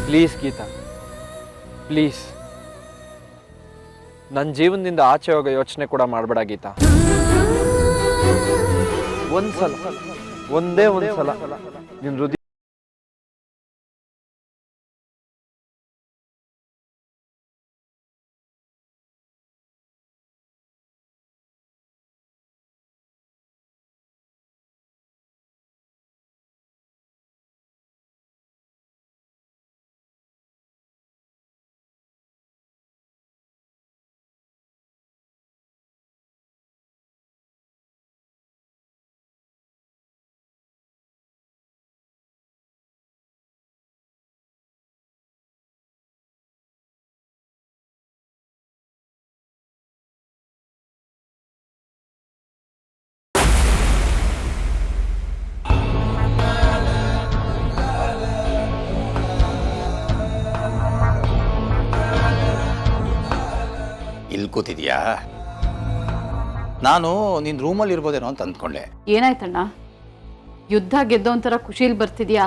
Please Geetha, please ನನ್ನ ಜೀವನದಿಂದ ಆಚೆ ಹೋಗೋ ಯೋಚನೆ ಕೂಡ ಮಾಡಬೇಡ ಗೀತಾ. ಒಂದ್ಸಲ, ಒಂದೇ ಒಂದ್ಸಲ ನಿನ್ನ ಹೃದಯ ಇಲ್ಲಿ ಕೂತಿದ್ಯಾ? ನಾನು ನಿನ್ನ ರೂಮಲ್ಲಿ ಇರ್ಬೋದೇನೋ ಅಂತ ಅಂದ್ಕೊಂಡೆ. ಏನಾಯ್ತಣ್ಣ, ಯುದ್ಧ ಗೆದ್ದೋಂಥರ ಖುಷಿಲಿ ಬರ್ತಿದ್ಯಾ?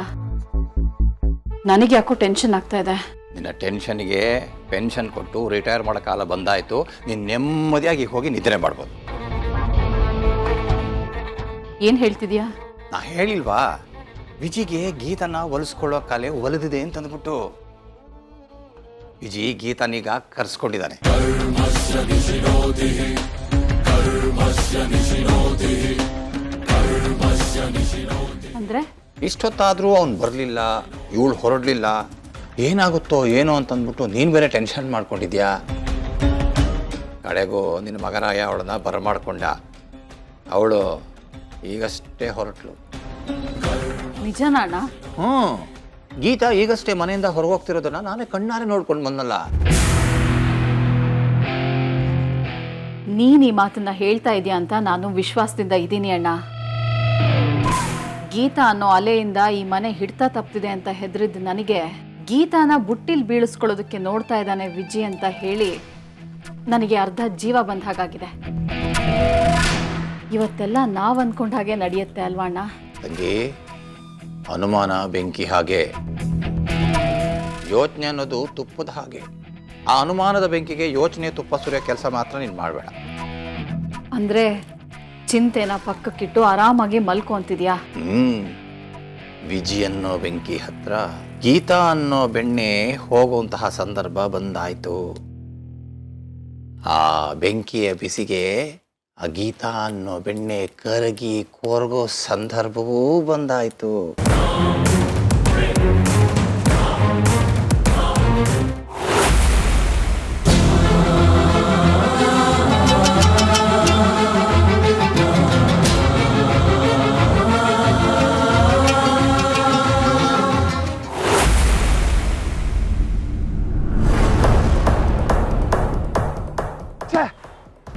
ನನಗೆ ಯಾಕೋ ಟೆನ್ಷನ್ ಆಗ್ತಾ ಇದೆ. ನಿನ್ನ ಟೆನ್ಷನ್ಗೆ ಪೆನ್ಷನ್ ಕೊಟ್ಟು ರಿಟೈರ್ ಮಾಡೋ ಕಾಲ ಬಂದಾಯಿತು. ನೀನು ನೆಮ್ಮದಿಯಾಗಿ ಹೋಗಿ ನಿದ್ರೆ ಮಾಡ್ಬೋದು. ಏನು ಹೇಳ್ತಿದ್ಯಾ? ನಾ ಹೇಳಿಲ್ವಾ, ವಿಜಿಗೆ ಗೀತನ ಹೊಲಿಸ್ಕೊಳ್ಳೋ ಕಲೆ ಒಲಿದಿದೆ ಅಂತಂದ್ಬಿಟ್ಟು. ವಿಜಿ ಗೀತನೀಗ ಕರ್ಸ್ಕೊಂಡಿದ್ದಾನೆ. ಅಂದ್ರೆ ಇಷ್ಟೊತ್ತಾದರೂ ಅವ್ನು ಬರಲಿಲ್ಲ, ಇವಳು ಹೊರಡಲಿಲ್ಲ, ಏನಾಗುತ್ತೋ ಏನೋ ಅಂತಂದ್ಬಿಟ್ಟು ನೀನು ಬೇರೆ ಟೆನ್ಷನ್ ಮಾಡ್ಕೊಂಡಿದ್ಯಾ. ಕಡೆಗೂ ನಿನ್ನ ಮಗರಾಯ ಅವಳನ್ನ ಬರಮಾಡ್ಕೊಂಡ. ಅವಳು ಈಗಷ್ಟೇ ಹೊರಟ್ಲು. ನಿಜನಾ ಅಣ್ಣ? ಗೀತಾ ಈಗಷ್ಟೇ ಮನೆಯಿಂದ ಹೊರಗೋಗ್ತಿರೋದನ್ನ ನಾನೇ ಕಣ್ಣಾರೆ ನೋಡ್ಕೊಂಡು ಬಂದಲ್ಲ. ನೀನ್ ಈ ಮಾತನ್ನ ಹೇಳ್ತಾ ಇದೀಯ ಅಂತ ನಾನು ವಿಶ್ವಾಸದಿಂದ ಇದ್ದೀನಿ ಅಣ್ಣ. ಗೀತಾ ಅನ್ನೋ ಅಲೆಯಿಂದ ಈ ಮನೆ ಹಿಡ್ತಾ ತಪ್ಪಿದೆ ಅಂತ ಹೆದರಿದ್ದು ನನಗೆ, ಗೀತಾನ ಬುಟ್ಟಿಲ್ ಬೀಳಿಸ್ಕೊಳ್ಳೋದಕ್ಕೆ ನೋಡ್ತಾ ಇದ್ದಾನೆ ವಿಜಿ ಅಂತ ಹೇಳಿ ನನಗೆ ಅರ್ಧ ಜೀವ ಬಂದ ಹಾಗಾಗಿದೆ. ಇವತ್ತೆಲ್ಲ ನಾವ್ ಅನ್ಕೊಂಡ ಹಾಗೆ ನಡೆಯುತ್ತೆ ಅಲ್ವಣ್ಣ? ತಂಗಿ, ಅನುಮಾನ ಬೆಂಕಿ ಹಾಗೆ, ಯೋಚನೆ ಅನ್ನೋದು ತುಪ್ಪದ ಹಾಗೆ. ಆ ಅನುಮಾನದ ಬೆಂಕಿಗೆ ಯೋಚನೆ ತುಪ್ಪ ಸುರಿಯೋ ಕೆಲಸ ಮಾತ್ರ ನೀನು ಮಾಡಬೇಡ. ಅಂದ್ರೆ ಚಿಂತೆನ ಪಕ್ಕಕ್ಕಿಟ್ಟು ಆರಾಮಾಗಿ ಮಲ್ಕೊ ಅಂತಿದ್ಯಾ? ವಿಜಿ ಅನ್ನೋ ಬೆಂಕಿ ಹತ್ರ ಗೀತಾ ಅನ್ನೋ ಬೆಣ್ಣೆ ಹೋಗುವಂತಹ ಸಂದರ್ಭ ಬಂದಾಯ್ತು. ಆ ಬೆಂಕಿಯ ಬಿಸಿಗೆ ಆ ಗೀತಾ ಅನ್ನೋ ಬೆಣ್ಣೆ ಕರಗಿ ಕೊರಗೋ ಸಂದರ್ಭವೂ ಬಂದಾಯ್ತು.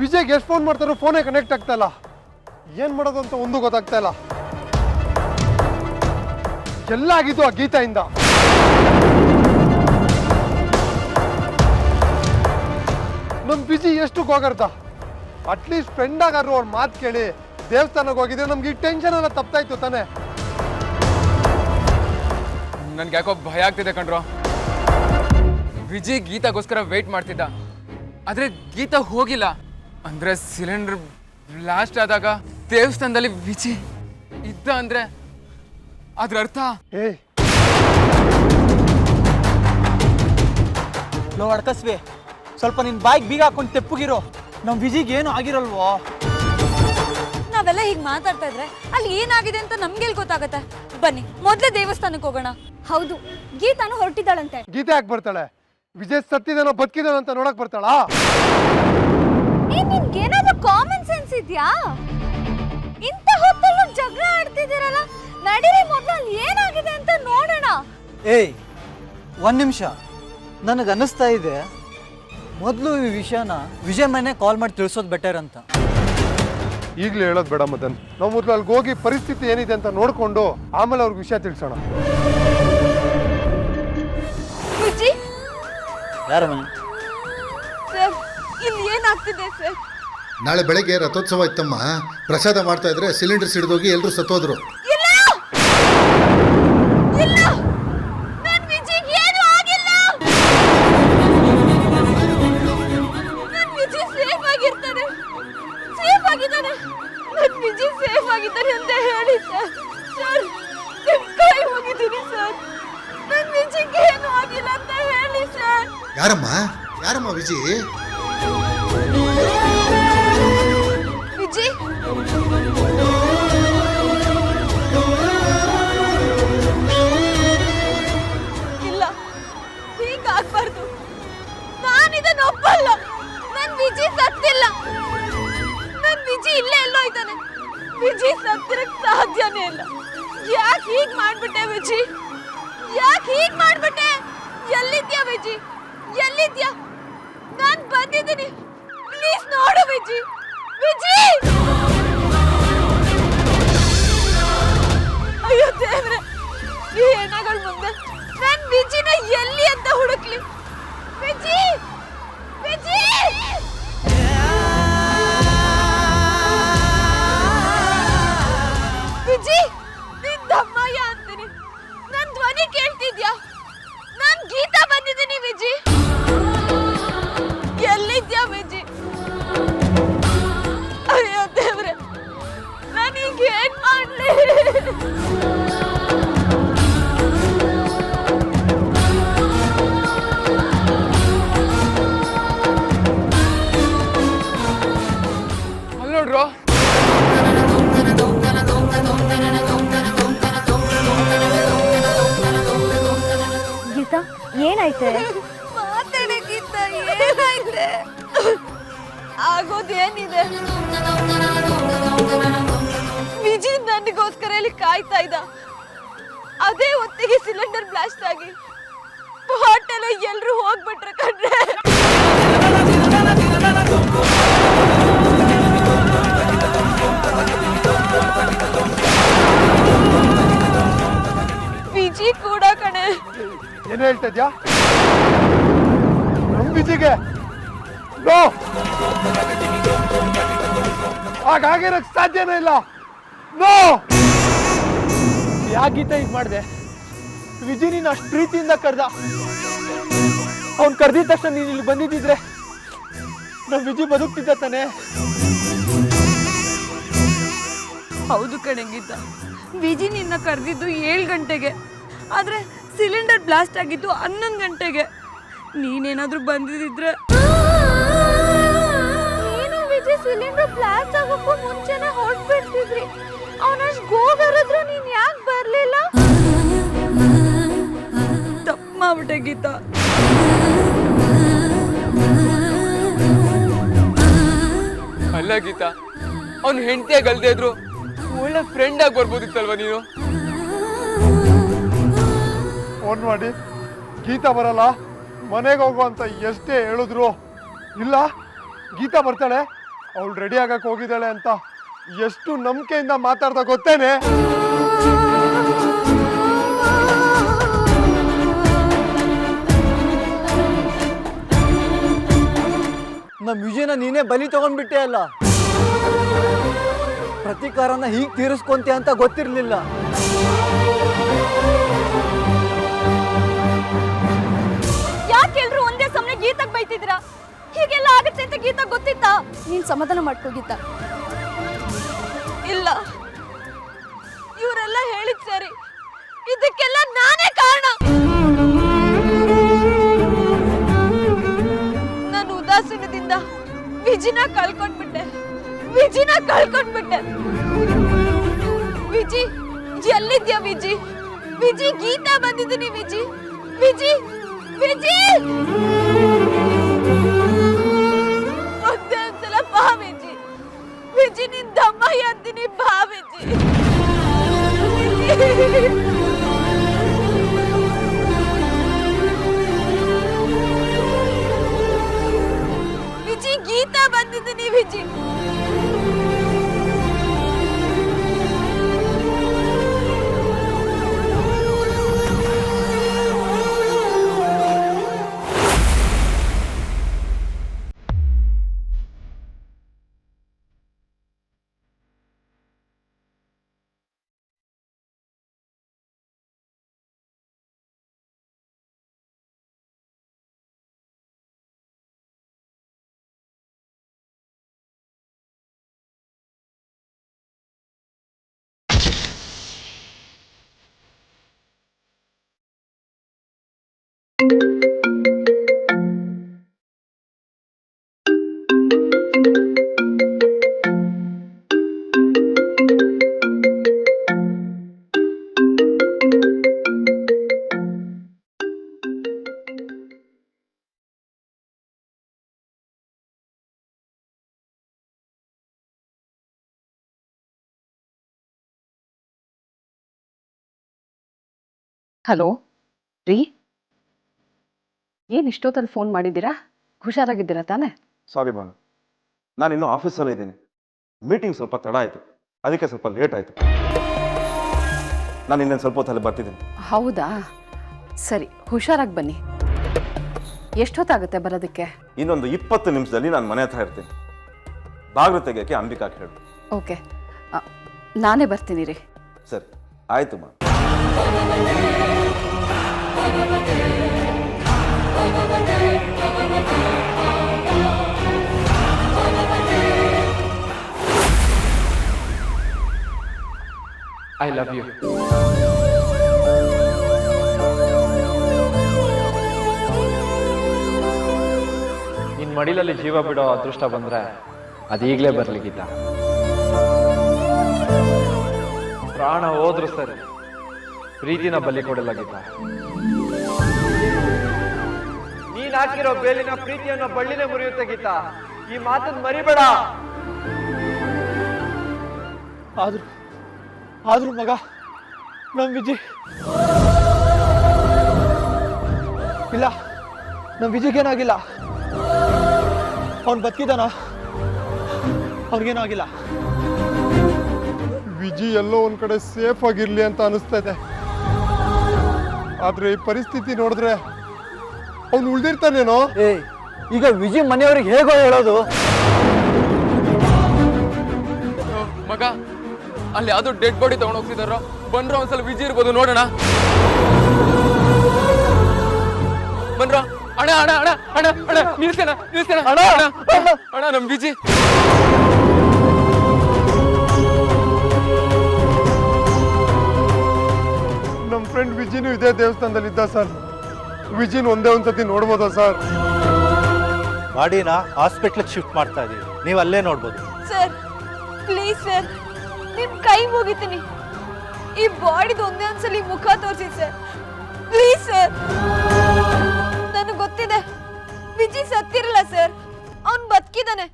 ವಿಜಯ್ಗೆ ಎಷ್ಟು ಫೋನ್ ಮಾಡ್ತಾರೋ ಫೋನೇ ಕನೆಕ್ಟ್ ಆಗ್ತಾ ಇಲ್ಲ. ಏನ್ ಮಾಡೋದು ಅಂತ ಒಂದು ಗೊತ್ತಾಗ್ತಾ ಇಲ್ಲ. ಎಲ್ಲ ಆಗಿದ್ದು ಆ ಗೀತೆಯಿಂದ. ನಮ್ ಬಿಜಿ ಎಷ್ಟು ಹೋಗರ್ದ. ಅಟ್ಲೀಸ್ಟ್ ಫ್ರೆಂಡ್ ಆಗಾರು ಅವ್ರ ಮಾತು ಕೇಳಿ ದೇವಸ್ಥಾನಕ್ಕೆ ಹೋಗಿದ್ರೆ ನಮ್ಗೆ ಈ ಟೆನ್ಷನ್ ಎಲ್ಲ ತಪ್ಪಾಯ್ತು ತಾನೆ. ನನ್ಗೆ ಯಾಕೋ ಭಯ ಆಗ್ತಿದೆ ಕಣ್ರೋ. ವಿಜಯ್ ಗೀತಾಗೋಸ್ಕರ ವೇಟ್ ಮಾಡ್ತಿದ್ದ, ಆದ್ರೆ ಗೀತಾ ಹೋಗಿಲ್ಲ. ಅಂದ್ರೆ ಸಿಲಿಂಡರ್ ಬ್ಲಾಸ್ಟ್ ಆದಾಗ ದೇವಸ್ಥಾನದಲ್ಲಿ ವಿಜಯ್ ಇದ್ದ ಅಂದ್ರೆ ಅದ್ರ ಅರ್ಥ. ಲೋ ಅಡ್ಕಸ್ವಿ, ಸ್ವಲ್ಪ ನಿನ್ ಬಾಯಿಗೆ ಬೀಗ ಹಾಕೊಂಡು ತೆಪ್ಪಗಿರೋ. ನಮ್ ವಿಜಿಗೆ ಏನು ಆಗಿರಲ್ವೋ? ನಾವೆಲ್ಲ ಹೀಗೆ ಮಾತಾಡ್ತಾ ಇದ್ರೆ ಅಲ್ಲಿ ಏನಾಗಿದೆ ಅಂತ ನಮ್ಗೆಲ್ ಗೊತ್ತಾಗತ್ತೆ? ಬನ್ನಿ ಮೊದ್ಲೇ ದೇವಸ್ಥಾನಕ್ಕೆ ಹೋಗೋಣ. ಹೌದು, ಗೀತಾನು ಹೊರಟಿದ್ದಾಳಂತೆ. ಗೀತೆ ಯಾಕೆ ಬರ್ತಾಳೆ? ವಿಜಯ್ ಸತ್ತಿದಾನೋ ಬದುಕಿದಾನೋ ಅಂತ ನೋಡಕ್ ಬರ್ತಾಳಾ? ನಿಮ್ಗೇನಾದ್ರೂ ಕಾಮನ್ ಸೆನ್ಸ್ ಇದೆಯಾ? ಇಂಥ ಹೊತ್ತಲ್ಲೂ ಜಗಳ ಆಡ್ತಿದ್ದೀರಲ್ಲ, ನಡೀರಿ ಮೊದ್ಲು ಅಲ್ಲಿ ಏನಾಗಿದೆ ಅಂತ ನೋಡೋಣ. ಏಯ್, ಒಂದ್ ನಿಮಿಷ, ನನಗನ್ನಿಸ್ತಾ ಇದೆ ಮೊದಲು ಈ ವಿಷಯನ ವಿಜಯ್ ಮನೆ ಕಾಲ್ ಮಾಡಿ ತಿಳಿಸೋದು ಬೆಟರ್ ಅಂತ. ಈಗಲೇ ಹೇಳೋದು ಬೇಡ ಮದನ್. ನಾವು ಮೊದಲು ಅಲ್ಲಿಗೆ ಹೋಗಿ ಪರಿಸ್ಥಿತಿ ಏನಿದೆ ಅಂತ ನೋಡ್ಕೊಂಡು ಆಮೇಲೆ ಅವ್ರಿಗೆ ವಿಷಯ ತಿಳಿಸೋಣ. ಯಾರ ಮನೆ? ಸರ್, ಇಲ್ಲಿ ಏನಾಗ್ತಿದೆ ಸರ್? ನಾಳೆ ಬೆಳಗ್ಗೆ ರಥೋತ್ಸವ ಇತ್ತಮ್ಮ. ಪ್ರಸಾದ ಮಾಡ್ತಾ ಇದ್ರೆ ಸಿಲಿಂಡರ್ ಸಿಡಿದೋಗಿ ಎಲ್ಲರೂ ಸತ್ತೋದ್ರು. ಇಲ್ಲ, ಇಲ್ಲ, ನನ್ನ ವಿಜಿಗೆ ಏನು ಹೇಳಿ ಸರ್. ಸರ್, ನಿಮ್ ಕೈ ಮುಗಿತೀನಿ ಸರ್. ನನ್ ವಿಜಿಗೆ ಏನು ಆಗಿಲ್ಲ ಅಂತ ಹೇಳಿ ಸರ್. ಯಾರಮ್ಮ ಯಾರಮ್ಮ ವಿಜಿ? ವಿಜಿ, ಇಲ್ಲ, ಹೀಗಾಗ್ಬಾರ್ದು. ನಾನಿದನ್ನ ಒಪ್ಪಲ್ಲ. ನನ್ ವಿಜಿ ಸತ್ತಿಲ್ಲ. ನನ್ ವಿಜಿ ಇಲ್ಲೇ ಎಲ್ಲೋ ಇದ್ದಾನೆ. ವಿಜಿ ಸತ್ತಿರಕ್ ಸಾಧ್ಯನೇ ಇಲ್ಲ. ಯಾಕೆ ಹೀಗ್ ಮಾಡ್ಬಿಟ್ಟೆ ವಿಜಿ? ಯಾಕೆ ಹೀಗ್ ಮಾಡ್ಬಿಟ್ಟೆ? ಎಲ್ಲಿದ್ಯಾ ವಿಜಿ? ಎಲ್ಲಿದ್ಯಾ? ನಾನ್ ಬಂದಿದ್ದೀನಿ. ಪ್ಲೀಸ್ ನೋಡು ವಿಜಿ. ವಿಜಿ! ಅಯ್ಯೋ ದೇವ್ರೆ, ಈ ಹೆಣಗಳ ಮುಂದೆ ನನ್ ವಿಜಿನ ಎಲ್ಲಿ ಅಂತ ಹುಡುಕ್ಲಿ? ವಿಜಿ! ವಿಜಿ! ವಿಜಿ, ನೀನ್ ದಮ್ಮಯ್ಯ ಅಂತೀನಿ. ನನ್ ಧ್ವನಿ ಕೇಳ್ತಿದ್ಯಾ? ನಾನ್ ಗೀತಾ ಬಂದಿದ್ದೀನಿ ವಿಜಿ. ಎಲ್ಲಿದ್ಯಾ ವಿಜಿ? ಅಯ್ಯೋ ದೇವ್ರೆ, ನಾನೀಗ ಏನ್ ಮಾಡ್ಲಿ? ಅಲ್ಲಿ ನೋಡ್ರೋ. ಗೀತಾ, ಏನಾಯ್ತೆ? ಮಾತಾಡಿ ಗೀತಾ, ಏನಾಯ್ತೆ? ಆಗೋದೇನಿದೆ? ವಿಜಿ ನನಗೋಸ್ಕರ ಇಲ್ಲಿ ಕಾಯ್ತಾ ಇದ್ದ. ಅದೇ ಹೊತ್ತಿಗೆ ಸಿಲಿಂಡರ್ ಬ್ಲಾಸ್ಟ್ ಆಗಿ ಹೋಟೆಲ್ ಎಲ್ರು ಹೋಗ್ಬಿಟ್ರೆ ಕಣ್ರೆ. ವಿಜಿ ಕೂಡ ಕಣೆ. ಏನ್ ಹೇಳ್ತಾ ಇದ್ಯಾ? ನಮ್ ವಿಜಿಗೆ ನೋ, ಹಾಗಾಗಿರಕ್ ಸಾಧ್ಯನೇ ಇಲ್ಲ. ನೋ! ಯಾಗೀತ ಈಗ ಮಾಡಿದೆ? ವಿಜಿ ನೀನು ಅಷ್ಟು ಪ್ರೀತಿಯಿಂದ ಕರೆದ. ಅವ್ನು ಕರೆದಿದ ತಕ್ಷಣ ನೀನು ಇಲ್ಲಿ ಬಂದಿದ್ದಿದ್ರೆ ನಮ್ಮ ವಿಜಿ ಬದುಕ್ತಿದ್ದ ತಾನೆ. ಹೌದು ಕಣೆ ಗೀತಾ, ವಿಜಿ ನಿನ್ನ ಕರೆದಿದ್ದು 7 ಗಂಟೆಗೆ, ಆದ್ರೆ ಸಿಲಿಂಡರ್ ಬ್ಲಾಸ್ಟ್ ಆಗಿದ್ದು 11 ಗಂಟೆಗೆ. ನೀನೇನಾದ್ರೂ ಬಂದಿದ್ರೆ. ನೀನು ವಿಜಿ ಸಿಲಿಂಡರ್ ಬ್ಲಾಸ್ಟ್ ಆಗೋಕ್ಕೂ ಮುಂಚೆನೆ ಹೊರಟ್ಬಿಡ್ತಿದ್ರಿ. ಅವನಷ್ಟು ಗೋಗರಿದ್ರೆ ನೀನ್ ಯಾಕೆ ಬರ್ಲಿಲ್ಲ? ತಪ್ಪು ಮಾಡ್ಬಿಟ್ಟೆ ಗೀತಾ. ಅಲ್ಲ ಗೀತಾ, ಅವ್ನು ಹೆಂಡತಿಯಾಗಿ ಅಲ್ದೇ ಇದ್ರು ಒಳ್ಳೆ ಫ್ರೆಂಡ್ ಆಗಿ ಬರ್ಬೋದಿತ್ತಲ್ವಾ ನೀನು? ಫೋನ್ ಮಾಡಿ ಗೀತಾ ಬರಲ್ಲ, ಮನೆಗೆ ಹೋಗು ಅಂತ ಎಷ್ಟೇ ಹೇಳಿದ್ರು ಇಲ್ಲ, ಗೀತಾ ಬರ್ತಾಳೆ, ಅವಳು ರೆಡಿ ಆಗಕ್ಕೆ ಹೋಗಿದ್ದಾಳೆ ಅಂತ ಎಷ್ಟು ನಂಬಿಕೆಯಿಂದ ಮಾತಾಡ್ದ ಗೊತ್ತೇನೆ? ನಮ್ಮ ವಿಜಯನ ನೀನೇ ಬಲಿ ತಗೊಂಡ್ಬಿಟ್ಟೆ ಅಲ್ಲ. ಪ್ರತೀಕಾರನ ಹೀಗೆ ತೀರಿಸ್ಕೊಂತೆ ಅಂತ ಗೊತ್ತಿರಲಿಲ್ಲ. ಯಾಕೆಲ್ರು ಒಂದೇ ಸಮನೆ ಗೀತಾಗ್ ಬೈತಿದ್ರ? ಹೀಗೆಲ್ಲ ಆಗುತ್ತೆ ಅಂತ ಗೀತಾ ಗೊತ್ತಿತ್ತಾ? ನೀನ್ ಸಮಾಧಾನ ಮಾಡ್ಕೋ ಗೀತಾ. ಇಲ್ಲ, ಇವರೆಲ್ಲ ಹೇಳಿದ್ ಸರಿ. ಇದಕ್ಕೆಲ್ಲ ನಾನೇ ಕಾರಣ. ನಾನು ಉದಾಸೀನದಿಂದ ವಿಜಿನ ಕಳ್ಕೊಂಡ್ಬಿಟ್ಟೆ. ವಿಜಿ, ಎಲ್ಲಿದ್ಯಾ ವಿಜಿ? ವಿಜಿ, ಗೀತಾ ಬಂದಿದ್ದೀನಿ ವಿಜಿ. ವಿಜಿ, ವಿಜಿ, ಒಂದೇ ಒಂದ್ಸಲ ಬಾ ವಿಜಿ. ವಿಜಿ, ನಿನ್ ದಮ್ಮಯ್ಯ ಅಂತೀನಿ, ಬಾ ವಿಜಿ. ವಿಜಿ, ಗೀತಾ ಬಂದಿದ್ದೀನಿ ವಿಜಿ. ಹಲೋ ರೀ, ಏನು ಇಷ್ಟೊತ್ತಲ್ಲಿ ಫೋನ್ ಮಾಡಿದ್ದೀರಾ? ಹುಷಾರಾಗಿದ್ದೀರಾ ತಾನೇ? ಸಾರಿ ಭಾನು, ನಾನು ಇನ್ನೂ ಆಫೀಸಲ್ಲೇ ಇದ್ದೀನಿ. ಮೀಟಿಂಗ್ ಸ್ವಲ್ಪ ತಡ ಆಯಿತು, ಅದಕ್ಕೆ ಸ್ವಲ್ಪ ಲೇಟ್ ಆಯಿತು. ನಾನು ಇನ್ನೇನು ಸ್ವಲ್ಪ ಹೊತ್ತಲ್ಲಿ ಬರ್ತಿದ್ದೀನಿ. ಹೌದಾ, ಸರಿ, ಹುಷಾರಾಗಿ ಬನ್ನಿ. ಎಷ್ಟೊತ್ತಾಗುತ್ತೆ ಬರೋದಕ್ಕೆ? ಇನ್ನೊಂದು 20 ನಿಮಿಷದಲ್ಲಿ ನಾನು ಮನೆ ಹತ್ರ ಇರ್ತೀನಿ. ಬಾಗಿಲು ತೆಗೆಯೋಕ್ಕೆ ಅಂಬಿಕಾ ಹೇಳು. ಓಕೆ, ನಾನೇ ಬರ್ತೀನಿ ರೀ. ಸರಿ, ಆಯಿತು ಮಾ. I love you. ನಿನ್ ಮಡಿಲಲ್ಲಿ ಜೀವ ಬಿಡೋ ಅದೃಷ್ಟ ಬಂದ್ರೆ ಅದು ಈಗಲೇ ಬರ್ಲಿ ಗೀತಾ. ಪ್ರಾಣ ಹೋದ್ರು ಸರಿ, ಪ್ರೀತಿನ ಬಲಿ ಕೊಡಲ್ಲ ಗೀತಾ. ನೀನ್ ಹಾಕಿರೋ ಬೇಲಿನ ಪ್ರೀತಿಯನ್ನ ಬಳ್ಳಿನೇ ಮುರಿಯುತ್ತೆ ಗೀತಾ, ಈ ಮಾತನ್ನ ಮರಿಬೇಡ. ಆದ್ರೂ ಮಗ, ನಮ್ ವಿಜಿ ಇಲ್ಲ, ನಮ್ ವಿಜಿಗೇನಾಗಿಲ್ಲ. ಅವನ್ ಬದುಕಿದಾನ, ಅವ್ನಿಗೇನೂ ಆಗಿಲ್ಲ. ವಿಜಿ ಎಲ್ಲೋ ಒಂದ್ ಕಡೆ ಸೇಫ್ ಆಗಿರ್ಲಿ ಅಂತ ಅನಿಸ್ತಾ ಇದೆ. ಆದ್ರೆ ಈ ಪರಿಸ್ಥಿತಿ ನೋಡಿದ್ರೆ ಅವ್ನು ಉಳ್ದಿರ್ತಾನೇನೋ. ಈಗ ವಿಜಯ್ ಮನೆಯವ್ರಿಗೆ ಹೇಗೋ ಹೇಳೋದು? ಮಗ, ಅಲ್ಲಿ ಯಾವ್ದು ಡೆಡ್ ಬಾಡಿ ತಗೊಂಡು ಹೋಗ್ತಿದಾರೋ, ಬಂದ್ರು ಒಂದ್ಸಲ ವಿಜಿ ಇರ್ಬೋದು, ನೋಡೋಣ. ಬಂದ್ರ ಅಣ್ಣ ಅಣ್ಣ ಅಣ್ಣ ಅಣ್ಣ ಅಣ್ಣ ನಿಲ್ಸೇನ ಅಣ್ಣ, ನಮ್ ವಿಜಿ. ನಮ್ಮ ಫ್ರೆಂಡ್ ವಿಜಿನು ಇದೇ ದೇವಸ್ಥಾನದಲ್ಲಿ ಇದ್ದ ಸರ್. ವಿಜಿನ್ ಒಂದೇ ಒಂದ್ಸತಿ ನೋಡ್ಬೋದಾ ಸರ್? ಬಾಡಿನ ಹಾಸ್ಪಿಟ್ಲಿಗೆ ಶಿಫ್ಟ್ ಮಾಡ್ತಾ ಇದೀವಿ, ನೀವು ಅಲ್ಲೇ ನೋಡ್ಬೋದು. ಸರ್ ಪ್ಲೀಸ್ ಸರ್, ನಿಮ್ ಕೈ ಮುಗಿತೀನಿ, ಈ ಬಾಡಿದು ಒಂದೇ ಒಂದ್ಸಲಿ ಮುಖ ತೋರಿಸಿ ಸರ್, ಪ್ಲೀಸ್ ಸರ್. ನನಗೆ ಗೊತ್ತಿದೆ ವಿಜಿ ಸತ್ತಿರಲ್ಲ ಸರ್, ಅವ್ನು ಬದುಕಿದಾನೆ.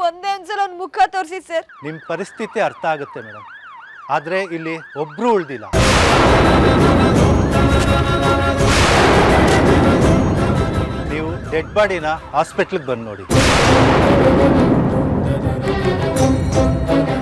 ಒಂದೇ ಒಂದ್ಸಲ ಅವ್ನ ಮುಖ ತೋರಿಸಿ ಸರ್. ನಿಮ್ಮ ಪರಿಸ್ಥಿತಿ ಅರ್ಥ ಆಗುತ್ತೆ ಮೇಡಮ್, ಆದರೆ ಇಲ್ಲಿ ಒಬ್ಬರು ಉಳ್ದಿಲ್ಲ. ನೀವು ಡೆಡ್ ಬಾಡಿನ ಹಾಸ್ಪಿಟ್ಲಿಗೆ ಬಂದು ನೋಡಿ.